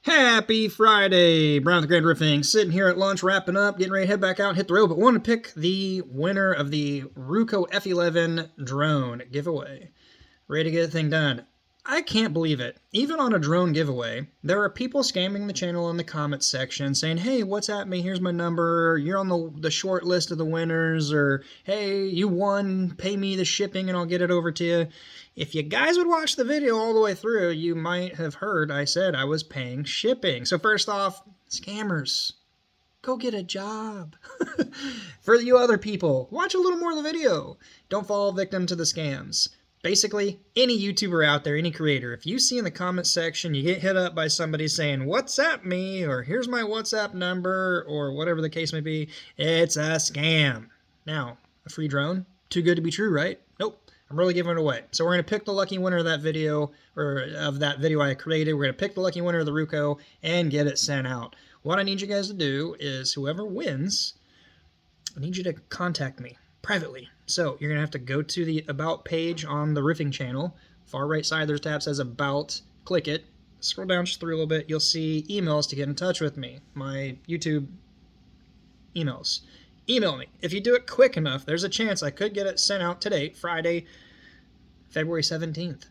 Happy Friday! Brown with Grand Roofing, sitting here at lunch, wrapping up, getting ready to head back out and hit the road, but wanted to pick the winner of the Ruko F11 drone giveaway. Ready to get the thing done. I can't believe it. Even on a drone giveaway, there are people scamming the channel in the comments section saying, hey, what's at me? Here's my number. You're on the short list of the winners. Or, hey, you won. Pay me the shipping and I'll get it over to you. If you guys would watch the video all the way through, you might have heard I said I was paying shipping. So first off, scammers, go get a job. For you other people, watch a little more of the video. Don't fall victim to the scams. Basically, any YouTuber out there, any creator, if you see in the comment section, you get hit up by somebody saying, WhatsApp me, or here's my WhatsApp number, or whatever the case may be, it's a scam. Now, a free drone? Too good to be true, right? Nope. I'm really giving it away. So we're going to pick the lucky winner of that video, or of that video I created. We're going to pick the lucky winner of the Ruko and get it sent out. What I need you guys to do is whoever wins, I need you to contact me privately. So you're going to have to go to the About page on the roofing channel. Far right side, there's a tab that says About. Click it. Scroll down just through a little bit. You'll see emails to get in touch with me. My YouTube emails. Email me. If you do it quick enough, there's a chance I could get it sent out today, Friday, February 17th.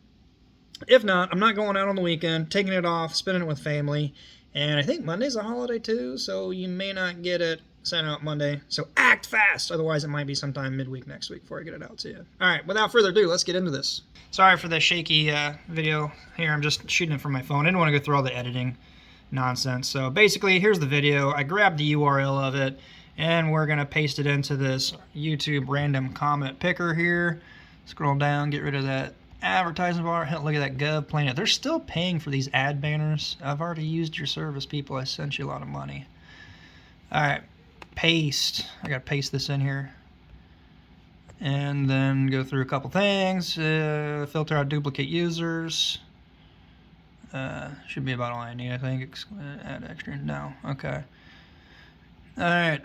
If not, I'm not going out on the weekend, taking it off, spending it with family. And I think Monday's a holiday too, so you may not get it sent out Monday. So act fast, otherwise it might be sometime midweek next week before I get it out to you. All right, without further ado, let's get into this. Sorry for the shaky video here. I'm just shooting it from my phone. I didn't want to go through all the editing nonsense. So basically, here's the video. I grabbed the URL of it, and we're going to paste it into this YouTube random comment picker here. Scroll down, get rid of that advertising bar. Hell, look at that Gov Planet. They're still paying for these ad banners. I've already used your service, people. I sent you a lot of money. All right, paste. I got to paste this in here. And then go through a couple things. Filter out duplicate users. Should be about all I need, I think. Add extra. No. Okay. All right.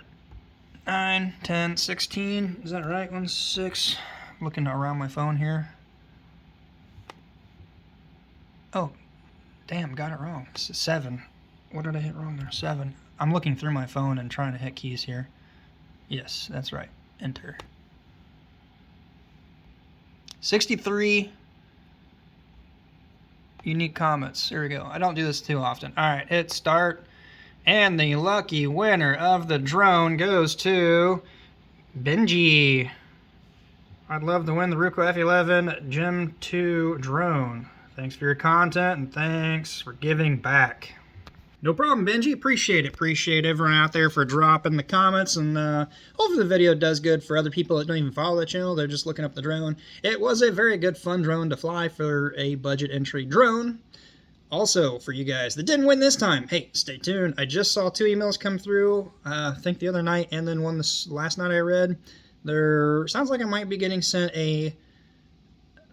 9, 10, 16. Is that right? 1, 6. Looking around my phone here. Oh, damn, got it wrong. 7. What did I hit wrong there? 7. I'm looking through my phone and trying to hit keys here. Yes, that's right. Enter. 63 unique comments. Here we go. I don't do this too often. All right, hit start. And the lucky winner of the drone goes to Benji. I'd love to win the Ruko F11 GIM 2 drone. Thanks for your content and thanks for giving back. No problem, Benji. Appreciate it. Appreciate everyone out there for dropping the comments, and hopefully the video does good for other people that don't even follow the channel. They're just looking up the drone. It was a very good, fun drone to fly for a budget entry drone. Also, for you guys that didn't win this time, hey, stay tuned. I just saw 2 emails come through, I think the other night, and then one this last night I read. There sounds like I might be getting sent a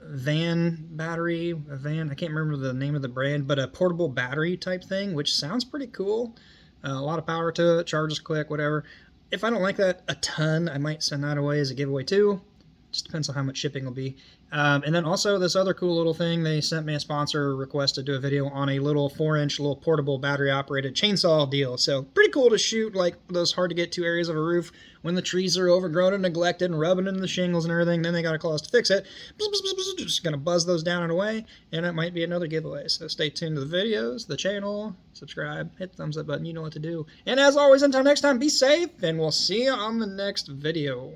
van battery, I can't remember the name of the brand, but a portable battery type thing, which sounds pretty cool. A lot of power to it, charges quick, whatever. If I don't like that a ton, I might send that away as a giveaway too. Just depends on how much shipping will be. And then also this other cool little thing, they sent me a sponsor request to do a video on a little 4-inch little portable battery operated chainsaw deal. So pretty cool to shoot like those hard to get to areas of a roof when the trees are overgrown and neglected and rubbing into the shingles and everything. Then they got a clause to fix it. Just gonna buzz those down and away, and it might be another giveaway. So stay tuned to the videos, the channel, subscribe, hit the thumbs up button, you know what to do. And as always, until next time, be safe, and we'll see you on the next video.